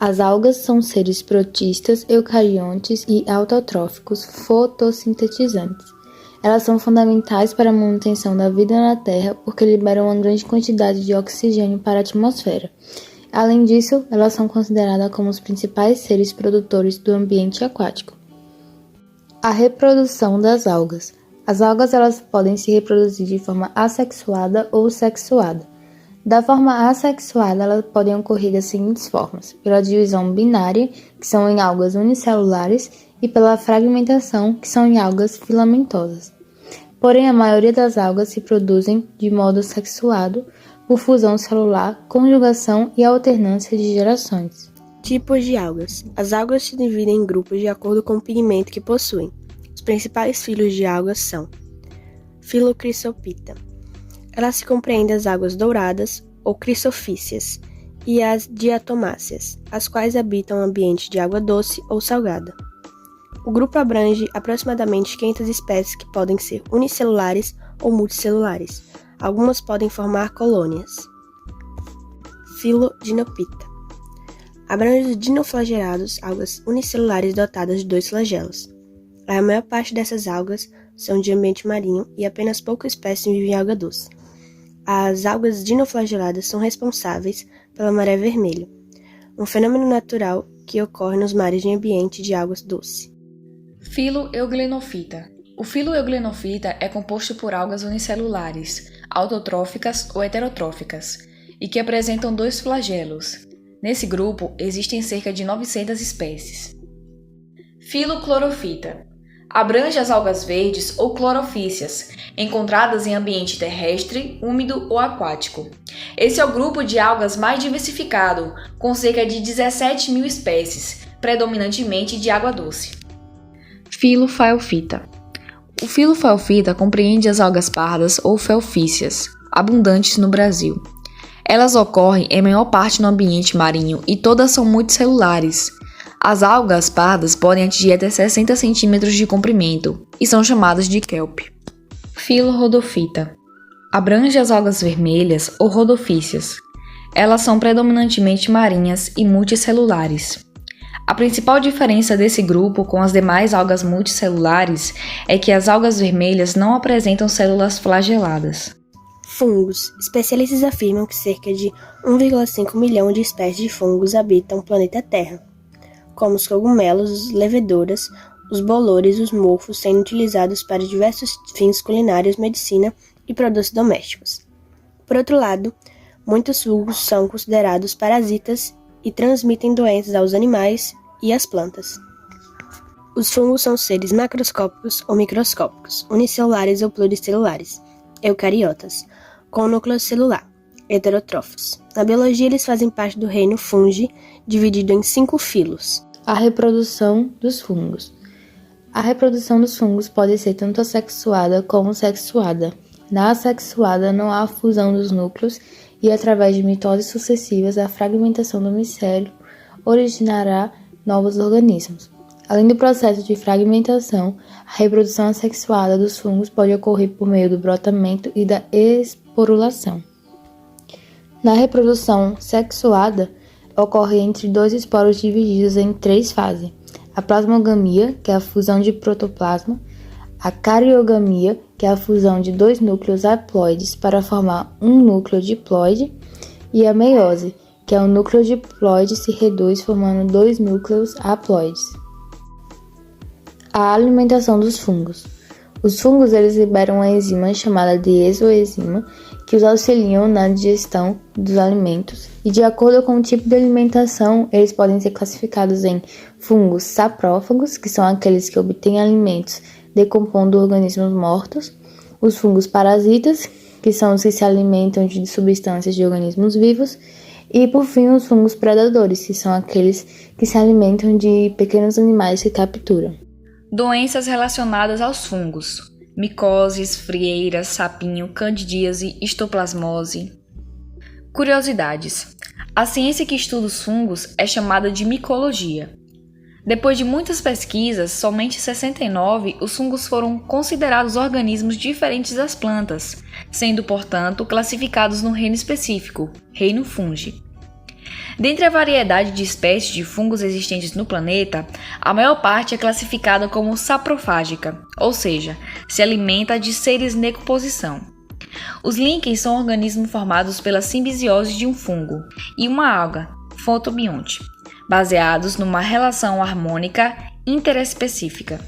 As algas são seres protistas, eucariontes e autotróficos fotossintetizantes. Elas são fundamentais para a manutenção da vida na Terra porque liberam uma grande quantidade de oxigênio para a atmosfera. Além disso, elas são consideradas como os principais seres produtores do ambiente aquático. A reprodução das algas. As algas elas podem se reproduzir de forma assexuada ou sexuada. Da forma assexuada, elas podem ocorrer das seguintes formas: pela divisão binária, que são em algas unicelulares, e pela fragmentação, que são em algas filamentosas. Porém, a maioria das algas se produzem de modo sexuado, por fusão celular, conjugação e alternância de gerações. Tipos de algas. As algas se dividem em grupos de acordo com o pigmento que possuem. Os principais filos de algas são filo Chrysophyta. Elas se compreendem as algas douradas ou crisofícias e as diatomáceas, as quais habitam ambiente de água doce ou salgada. O grupo abrange aproximadamente 500 espécies que podem ser unicelulares ou multicelulares. Algumas podem formar colônias. Filo Dinophyta. Abrange os dinoflagelados, algas unicelulares dotadas de 2 flagelos. A maior parte dessas algas são de ambiente marinho e apenas poucas espécies vivem em água doce. As algas dinoflageladas são responsáveis pela maré vermelha, um fenômeno natural que ocorre nos mares de ambiente de águas doces. Filo Euglenophyta. O filo Euglenophyta é composto por algas unicelulares, autotróficas ou heterotróficas, e que apresentam 2 flagelos. Nesse grupo, existem cerca de 900 espécies. Filo Clorophyta. Abrange as algas verdes ou clorofícias, encontradas em ambiente terrestre, úmido ou aquático. Esse é o grupo de algas mais diversificado, com cerca de 17.000 espécies, predominantemente de água doce. Filo Phaeophyta. O filo Phaeophyta compreende as algas pardas ou felfícias, abundantes no Brasil. Elas ocorrem em maior parte no ambiente marinho e todas são multicelulares. As algas pardas podem atingir até 60 cm de comprimento e são chamadas de kelp. Filo Rhodophyta. Abrange as algas vermelhas ou rodofícias. Elas são predominantemente marinhas e multicelulares. A principal diferença desse grupo com as demais algas multicelulares é que as algas vermelhas não apresentam células flageladas. Fungos. Especialistas afirmam que cerca de 1,5 milhão de espécies de fungos habitam o planeta Terra, como os cogumelos, as leveduras, os bolores e os mofos, sendo utilizados para diversos fins culinários, medicina e produtos domésticos. Por outro lado, muitos fungos são considerados parasitas e transmitem doenças aos animais e às plantas. Os fungos são seres macroscópicos ou microscópicos, unicelulares ou pluricelulares, eucariotas, com núcleo celular, heterotrófos. Na biologia, eles fazem parte do reino Fungi, dividido em 5 filos. A reprodução dos fungos. A reprodução dos fungos pode ser tanto assexuada como sexuada. Na assexuada, não há fusão dos núcleos e, através de mitoses sucessivas, a fragmentação do micélio originará novos organismos. Além do processo de fragmentação, a reprodução assexuada dos fungos pode ocorrer por meio do brotamento e da esporulação. Na reprodução sexuada, ocorre entre 2 esporos divididos em 3 fases: a plasmogamia, que é a fusão de protoplasma, a cariogamia, que é a fusão de 2 núcleos haploides para formar um núcleo diploide, e a meiose, que é o núcleo diploide se reduz formando 2 núcleos haploides. A alimentação dos fungos. Os fungos eles liberam uma enzima chamada de exoenzima, que os auxiliam na digestão dos alimentos, e de acordo com o tipo de alimentação, eles podem ser classificados em fungos saprófagos, que são aqueles que obtêm alimentos decompondo organismos mortos, os fungos parasitas, que são os que se alimentam de substâncias de organismos vivos, e por fim os fungos predadores, que são aqueles que se alimentam de pequenos animais que capturam. Doenças relacionadas aos fungos: micoses, frieiras, sapinho, candidíase, histoplasmose. Curiosidades: a ciência que estuda os fungos é chamada de micologia. Depois de muitas pesquisas, somente em 69 os fungos foram considerados organismos diferentes das plantas, sendo, portanto, classificados num reino específico, reino Fungi. Dentre a variedade de espécies de fungos existentes no planeta, a maior parte é classificada como saprofágica, ou seja, se alimenta de seres em decomposição. Os líquens são organismos formados pela simbisiose de um fungo e uma alga, fotobionte, baseados numa relação harmônica interespecífica.